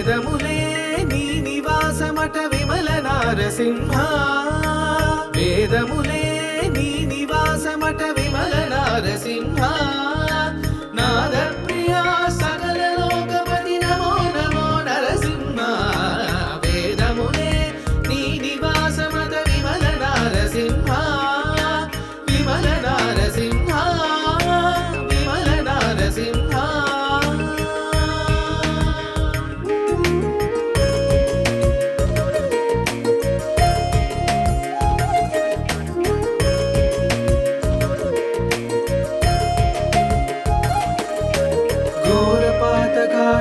వేదములే నీ నివాసమట విమల నారసింహ వేదములే నీ నివాసమట విమల నారసింహ నాద ప్రియా సకల లోకపతి నమో నమో నరసింహ వేదములే నీ నివాసమట విమల నారసింహ విమల నారసింహ విమల నారసింహ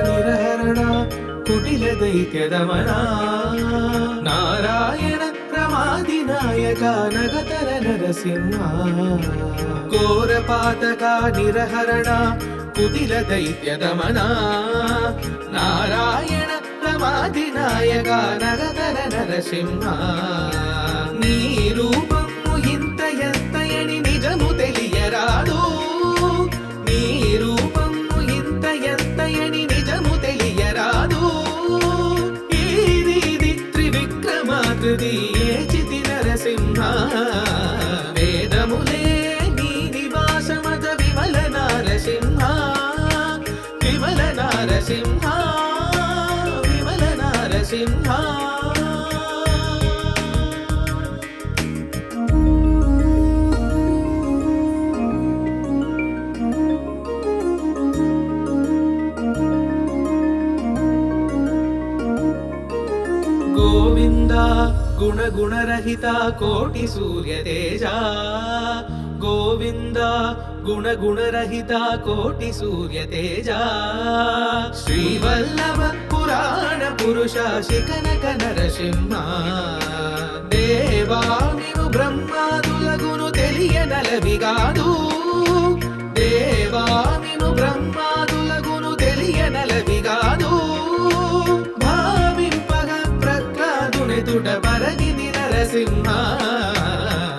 నిరహరణ కుటిల దైత్యదమన నారాయణ ప్రమాదినాయక నగతర నరసింహ ఘోరపాతక నిరహరణ కుటిల దైత్యదమన నారాయణ ప్రమాదినాయక నగతర నరసింహ నీ రూపము ఇంత ఎత్తయని నిజము తెలియరాదు నీ రూపము ఇంత ఎత్తయని నిజము తెలియరాదు ఇది త్రివిక్రమాకృతి ఏచితి నరసింహ వేదములే నీ నివాసమత విమల నారసింహ విమల నారసింహ విమల నారసింహ గోవింద గుణ గుణరహిత కోటి సూర్య తేజ గోవింద గుణ గుణరహిత కోటి సూర్య తేజ శ్రీవల్లభ పురాణ పురుష శిఖనక నరసింహ దేవా నీవు బ్రహ్మాదులగును తెలియనలవిగాదు దేవా నీవు బ్రహ్మాదులగును తెలియనలవిగాదు తుట పరగిది నరసింహ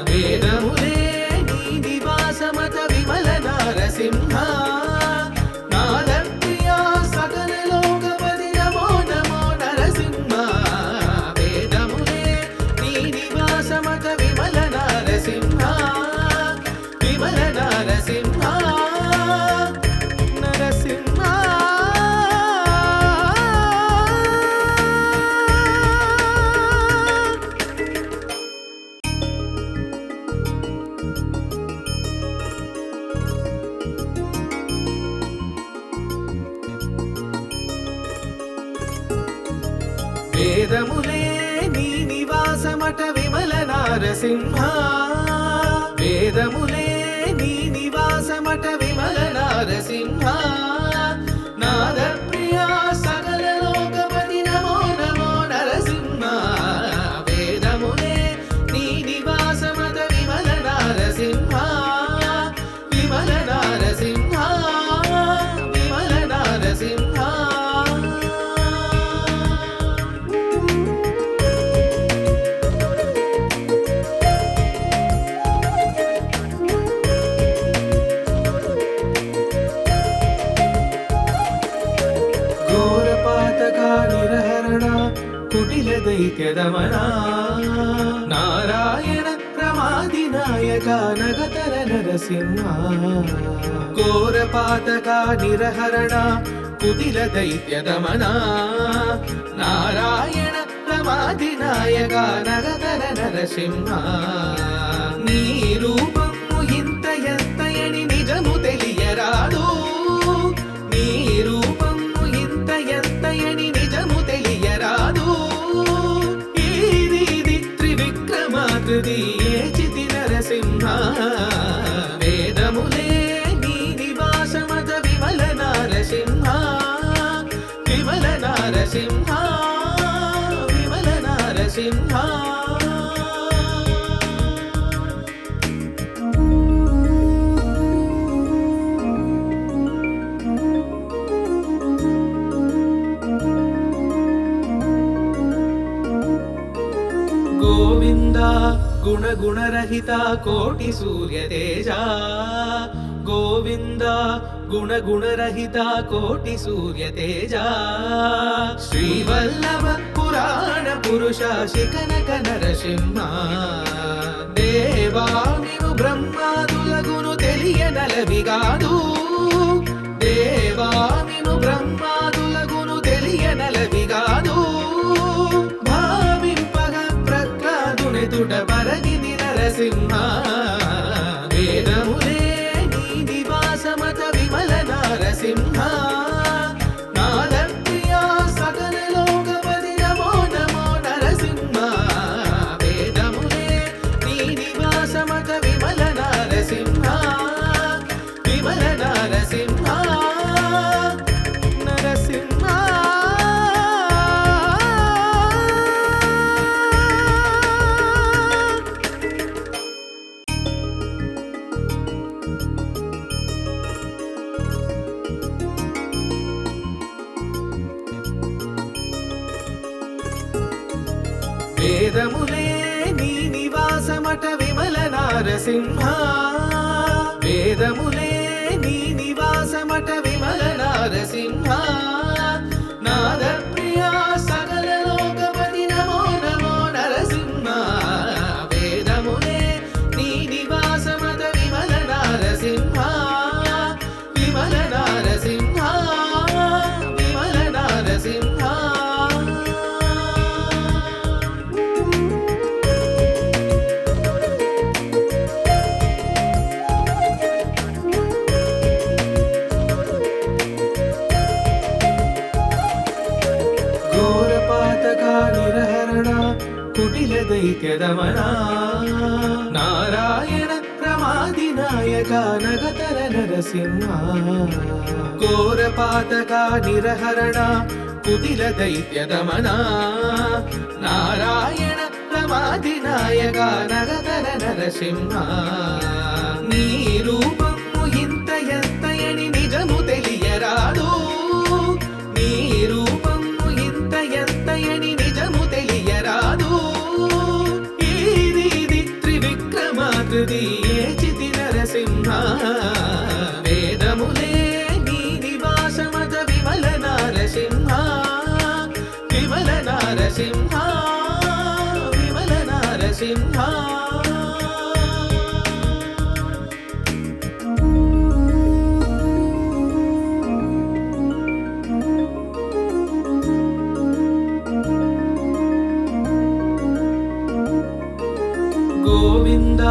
వేదములే నీ నివాసమత విమల నారసింహ నాద ప్రియా సకల లోకపతి నమో నమో నరసింహ వేదములే నీ నివాసమత విమల నారసింహ విమల నారసింహ నరసింహ వేదములే నీ నివాసమట విమల నారసింహ వేదములే నీ నివాసమట విమల నారసింహ నాద ప్రియా సకల లోకపతి నమో నమో నరసింహ వేదములే నీ నివాసమట విమల నారసింహ విమల నారసింహ విమల నారసింహ నిరహరణ కుటిల దైత్యదమన నారాయణ ప్రమాదినాయక నగతర నరసింహ ఘోరపాతక నిరహరణ కుటిల దైత్యదమన నారాయణ ప్రమాదినాయక నగతర నరసింహ నీ రూపము ఇంత ఎత్తయని నిజము తెలియరాదు నీ రూపము ఇంత ఎత్తయని నిజము తెలియరాదు ఇది త్రివిక్రమాకృతి ఏచితి నరసింహ వేదములే నీ నివాసమత విమల నారసింహ విమల నారసింహ విమల నారసింహ గోవింద గుణ గుణరహిత కోటి సూర్య తేజ गोविन्द गुणगुणरहित कोटि सूर्य तेजा श्रीवल्लभ पुराण पुरुष शिखनक नरसिंह देवा निनु ब्रह्मादुलगुनु తెలియనలవిగాదు దేవా నిను బ్రహ్మాదులగును తెలియనలవిగాదు భావింపగ ప్రహ్లాదునెదుట పరగిది నరసింహ వేదములే నీ నివాసమత విమల నరసింహ నాదప్రియా సకల లోకపతి నమో నమో నరసింహ వేదములే నీ నివాసమత విమల నరసింహ విమల నరసింహ నరసింహ వేదములే నీ నివాసమట విమల నరసింహ వేదములే నీ నివాసమట విమల నరసింహ నాదప్రియా సకల లోకపతి నమో నమో నరసింహ వేదములే నీ నివాసమట విమల నరసింహ విమల నరసింహ విమల నరసింహ నిరహరణ కుటిల దైత్యదమన నారాయణ ప్రమాది నాయక నగతర నరసింహ ఘోరపాతక నిరహరణ కుటిల దైత్యదమన నారాయణ ప్రమాది నాయక నగతర నరసింహ నీ రూపము ఇంత ఎత్తయని నిజము తెలియరాదు నీ రూపము ఇంత ఎత్తయని నిజము తెలియరాదు ఈది త్రివిక్రమాకృతి ఏచితి నరసింహ వేదములే నీ నివాసమత విమల నరసింహ విమల నరసింహ విమల నరసింహ गोविन्द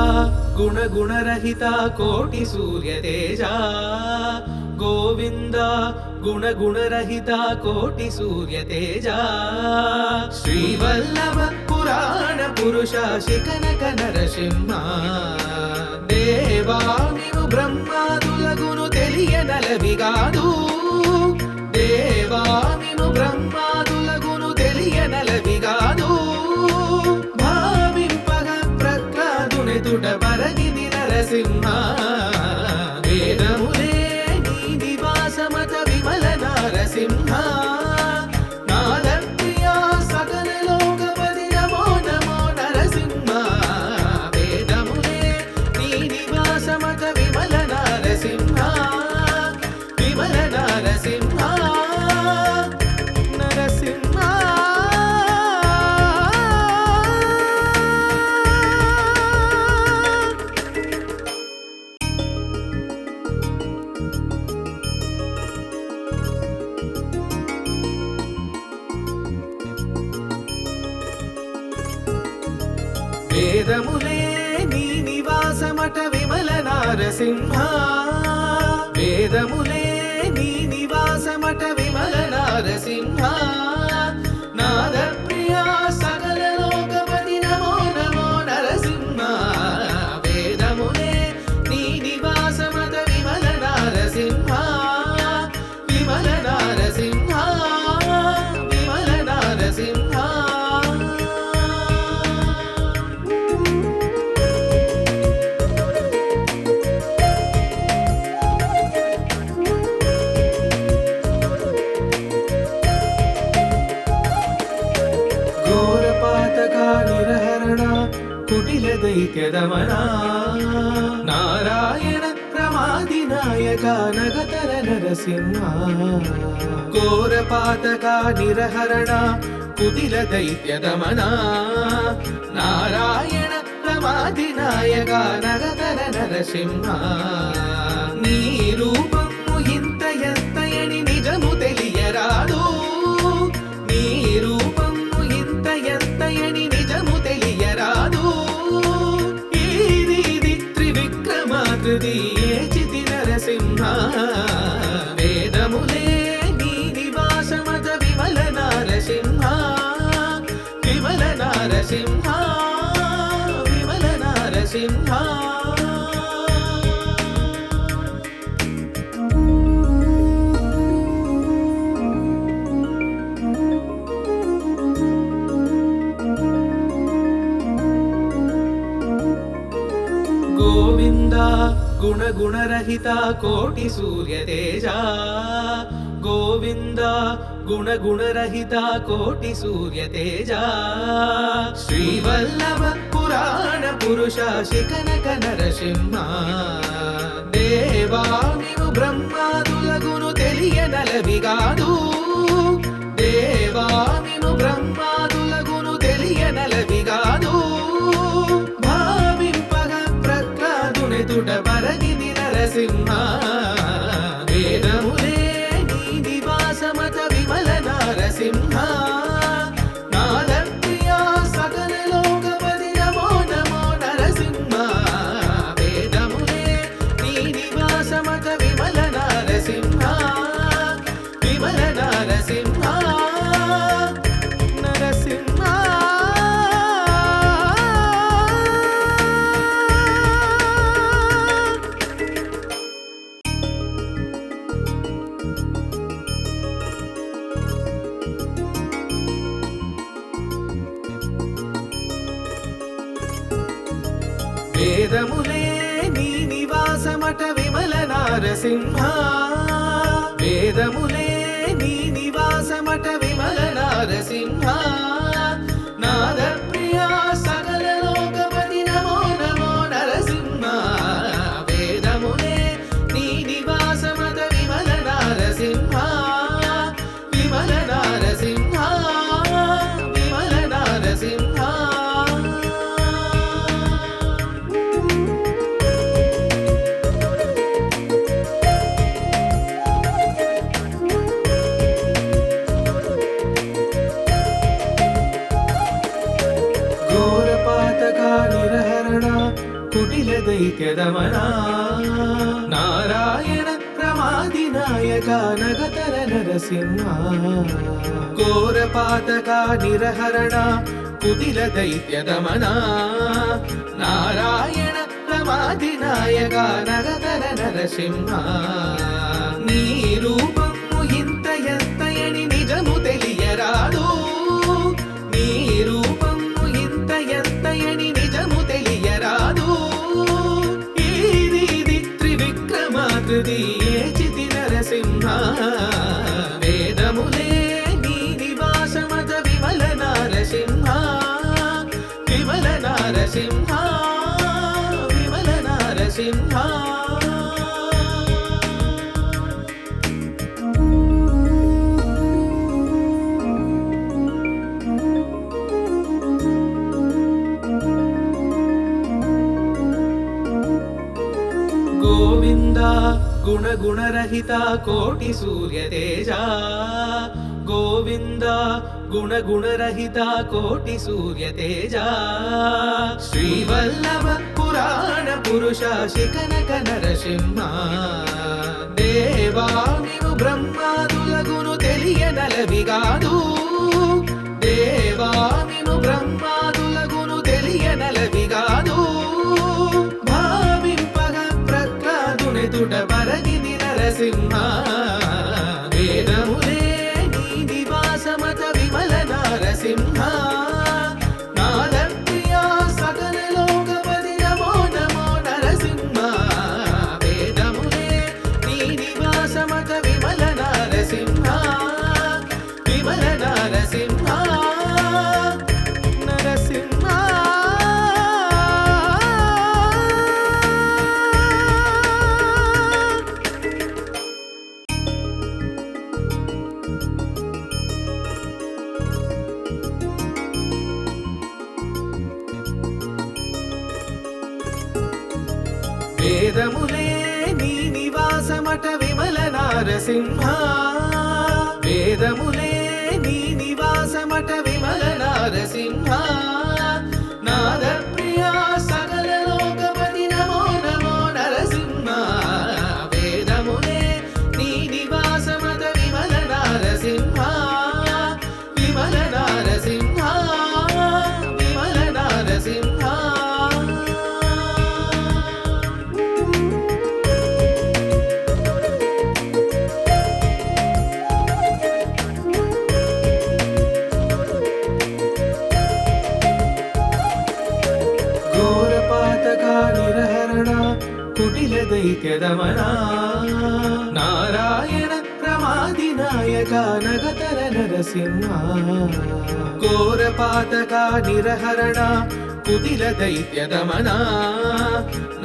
गुणगुणरहित कोटि सूर्य तेजा गोविन्द गुणगुणरहित कोटि सूर्य तेजा श्रीवल्लभ पुराण पुरुष शिखनक नरसिंह देवा निनु ब्रह्मादुलगुनु తెలియనలవిగాదు దేవా నిను బ్రహ్మాదులగును తెలియనలవిగాదు తుట పరగిది నరసింహ వేదములే నీ నివాసమత విమల నరసింహ నాదప్రియా సకల లోకపతి నమో నమో నరసింహ వేదములే నీ నివాసమత విమల నరసింహ విమల నరసింహ నరసింహ వేదములే నీ నివాసమట విమల నరసింహ వేదములే నీ నివాసమట విమల నరసింహ నాదప్రియా సకల లోకపతి నమో నమో నరసింహ వేదములే నీ నివాసమట విమల నరసింహ విమల నరసింహ విమల నరసింహ కుటిల దైత్యదమన నారాయణ ప్రమాదినాయక నగతర నరసింహ ఘోరపాతక నిరహరణ కుటిల దైత్య దమన నారాయణ ప్రమాదినాయక నగతర నరసింహ నీ రూపము ఇంత ఎత్తయని నిజము తెలియరాదు నీ రూపము ఇంత ఎత్తయని నిజము తెలియరాదు ఈ రీతి త్రివిక్రమాకృతి ఏచితి నరసింహ వేదములే నీ నివాసమత విమల నారసింహ విమల నారసింహ విమల నారసింహ గోవింద గుణ గుణరహిత కోటి సూర్య తేజ గోవింద గుణ గుణరహిత కోటి సూర్య తేజ శ్రీవల్లభ పురాణ పురుష శిఖనక నరసింహ దేవామిను బ్రహ్మాదులగును తెలియనలవిగాదు దేవామిను బ్రహ్మాదులగును తెలియనలవిగాదు తుట పరగిది నరసింహ వేదములే నీ నివాసమత విమల నారసింహ నాద ప్రియా సకల లోకపతి నమో నమో నరసింహ వేదములే నీ నివాసమత విమల నారసింహ విమల నారసింహ నరసింహ వేదములే నీ నివాసమట విమల నారసింహ వేదములే నీ నివాసమట విమల నారసింహ నాద ప్రియా సకల లోకపతి నమో నమో నరసింహ వేదములే నీ నివాసమట విమల నారసింహ విమల నారసింహ విమల నారసింహ కుటిల దైత్య దమన నారాయణ ప్రమాదినాయక నగతర నరసింహ ఘోరపాతక నిరహరణ కుటిల దైత్య దమన నారాయణ ప్రమాదినాయక నగతర నరసింహ నీ రూపము ఇంత ఎత్తయని నిజము తెలియరాదు నీ రూపము ఇంత ఎత్తయని నిజము తెలియరాదు ఈ రీతి త్రివిక్రమాకృతి ఏచితి నరసింహ వేదములే నీ నివాసమత విమల నారసింహ విమల నారసింహ విమల నారసింహ గోవింద గుణ గుణరహిత కోటి సూర్య తేజ గోవింద గుణ గుణరహిత కోటి సూర్య తేజ శ్రీవల్లభ పురాణ పురుష శిఖనక నరసింహ దేవామిను బ్రహ్మాదులగును తెలియనలవిగాదు దేవామిను బ్రహ్మాదులగును తెలియనలవిగాదు తుట పరగిది నరసింహ వేదములే నీ నివాసమత విమల నారసింహ నాద ప్రియా సకల లోకపతి నమో నమో నరసింహ వేదములే నీ నివాసమత విమల నారసింహ విమల నారసింహ నరసింహ వేదములే నీ నివాసమట విమల నారసింహ వేదములే నీ నివాసమట విమల నారసింహ నాద ప్రియా సకల లోకపతి నమో నమో నరసింహ వేదములే నీ నివాసమట విమల నారసింహ విమల నారసింహ విమల నారసింహ నిరహరణ కుటిల దైత్యదమన నారాయణ ప్రమాది నాయక నగతర నరసింహ ఘోరపాతక నిరహరణ కుటిల దైత్యదమన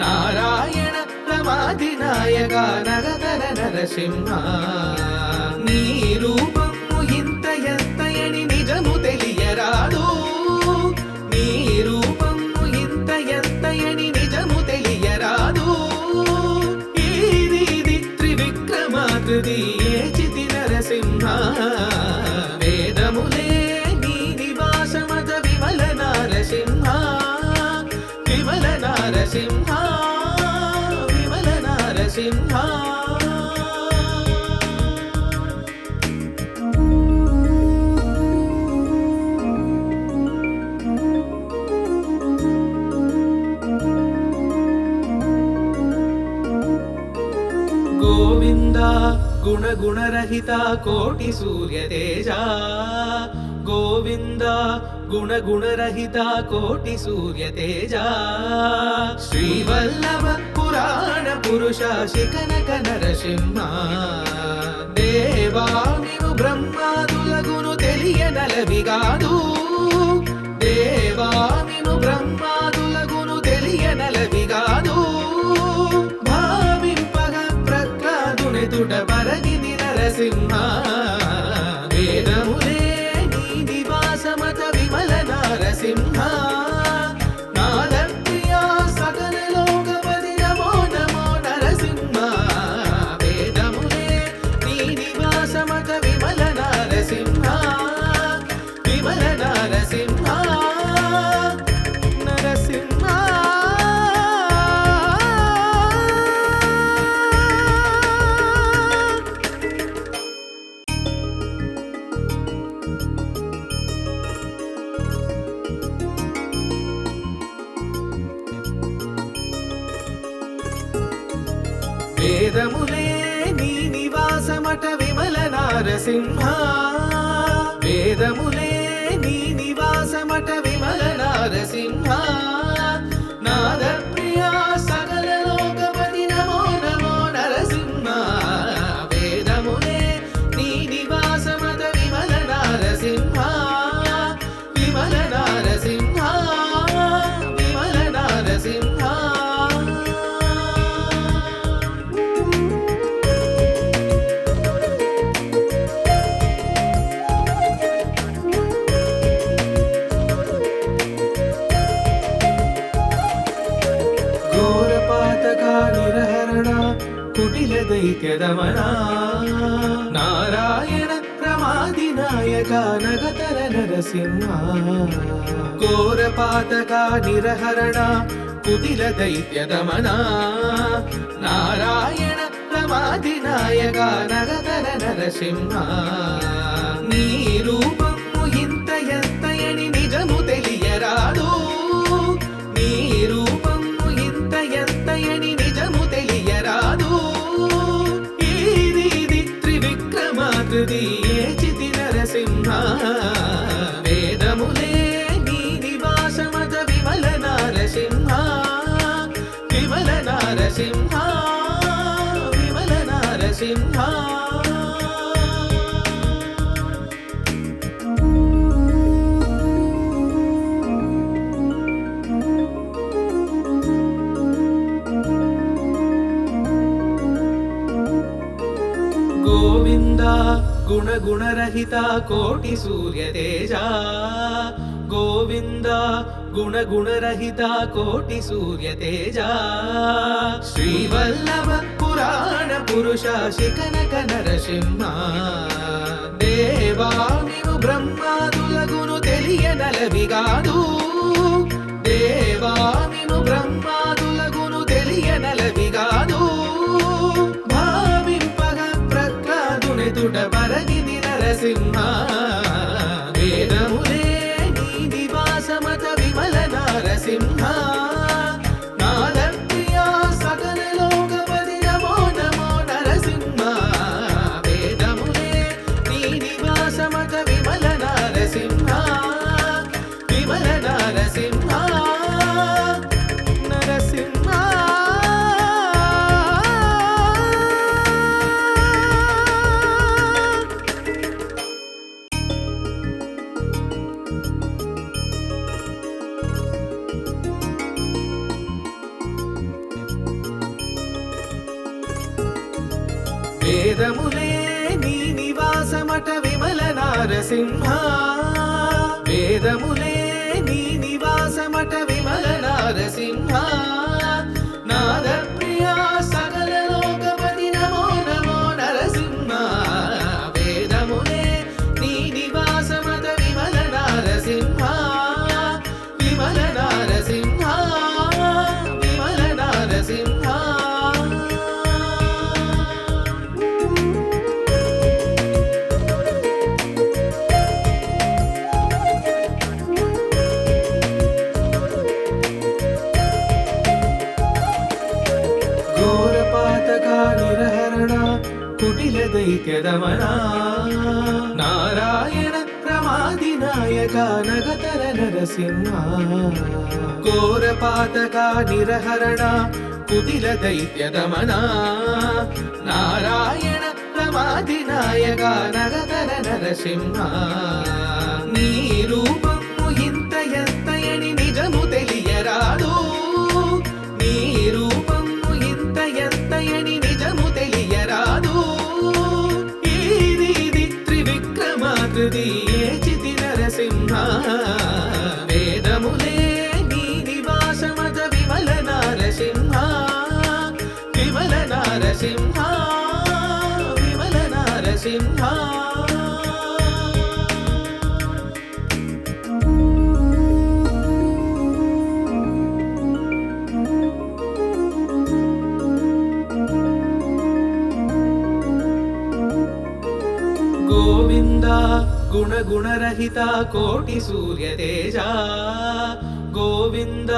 నారాయణ ప్రమాది నాయక నగతర నరసింహ నీ రూపము ఇంత ఎత్తయని నిజము తెలియరాదు నీ రూపము ఇంత ఎత్తయని నిజము తెలియరాదు ఇది త్రివిక్రమాకృతి ఏచితి నరసింహ వేదములే నీ నివాసమత విమల నారసింహ విమల నారసింహ విమల నారసింహ గోవింద గుణ గుణరహిత కోటి సూర్య తేజ గోవింద గుణ గుణరహిత కోటి సూర్య తేజ శ్రీవల్లభ పురాణ పురుష శిఖనక నరసింహ దేవామివు బ్రహ్మాదులగును తెలియనలవిగాదు దేవామిను బ్రహ్మాదులగును తెలియనలవిగాదు తుట పరగిది నరసింహ వేదములే నీ నివాసమత విమల నారసింహ నాద ప్రియా సకల లోకపతి నమో నమో నరసింహ వేదములే నీ నివాసమత విమల నారసింహ విమల నారసింహ నరసింహ వేదములే నీ నివాసమట విమల నారసింహ వేదములే నీ నివాసమట విమల నారసింహ నాద ప్రియా సకల లోకపతి నమో నమో నరసింహ వేదములే నీ నివాసమట విమల నారసింహ విమల నారసింహ విమల నారసింహ నిరహరణ కుటిల దైత్యదమన నారాయణ ప్రమాది నాయక నగతర నరసింహ ఘోరపాతక నిరహరణ కుటిల దైత్యదమన నారాయణ ప్రమాది నాయక నగతర నరసింహ నీ రూపము ఇంత ఎత్తయని నిజము తెలియరాదు నీ రూపము ఇంత ఎత్తయని నిజము తెలియరాదు ఇది త్రివిక్రమాకృతి ఏచితి నరసింహ వేదములే నీ నివాసమత విమల నారసింహ విమల నారసింహ విమల నారసింహ గోవింద గుణ గుణరహిత కోటి సూర్య తేజ గోవింద గుణగుణరహిత కోటి సూర్య తేజ శ్రీవల్లభ పురాణ పురుష శిఖనక నరసింహ దేవా నీవు బ్రహ్మాదులగును తెలియనలవిగాదు దేవా నీవు బ్రహ్మాదులగును తెలియనలవిగాదు భావింపగ ప్రహ్లాదునెదుట పరగిది నరసింహ వేదములే నీ నివాసమత విమల నరసింహ నాదప్రియా సకల లోకపతి నమో నమో నరసింహ వేదములే నీ నివాసమత విమల నరసింహ విమల నరసింహ నరసింహ వేదములే నీ నివాసమట విమల నారసింహ వేదములే నీ నివాసమట విమల నారసింహ నాదప్రియా సకల లోకపతి నమో నమో నరసింహ వేదములే నీ నివాసమట విమల నారసింహ విమల నారసింహ విమల నారసింహ నిరహరణ కుటిల దైత్యదమన నారాయణ ప్రమాది నాయక నగతర నరసింహ ఘోరపాతక నిరహరణ కుటిల దైత్యదమన నారాయణ ప్రమాది నాయక నగతర నరసింహ నీ రూపము ఇంత ఎత్తయని నిజము తెలియరాదు నీ రూపము ఇంత ఎత్తయని నిజము తెలియరాదు ఈది త్రివిక్రమాకృతి ఏచితి నరసింహ వేదములే నీ నివాసమత విమల నారసింహ విమల నారసింహ విమల నారసింహ గోవింద గుణగుణరహిత కోటి సూర్య తేజ గోవింద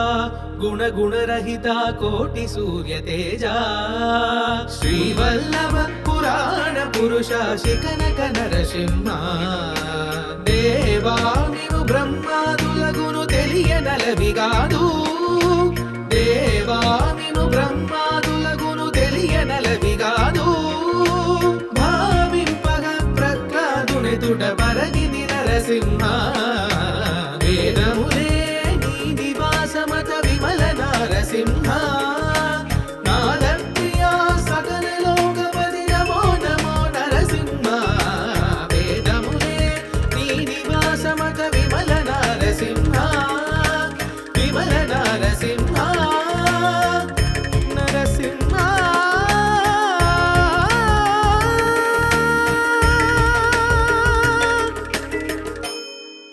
గుణగుణరహిత కోటి సూర్య తేజ శ్రీవల్లభ పురాణ పురుష శిఖనక నరసింహ దేవా నీవు బ్రహ్మాదులగును తెలియనలవిగాదు దేవా నీవు బ్రహ్మాదులగును తెలియనలవిగాదు ఎదుట పరగిది నరసింహ వేదములే నీ నివాసమత విమల నరసింహ నాదప్రియా సకల లోకపతి నమో నమో నరసింహ వేదములే నీ నివాసమత విమల నరసింహ విమల నరసింహ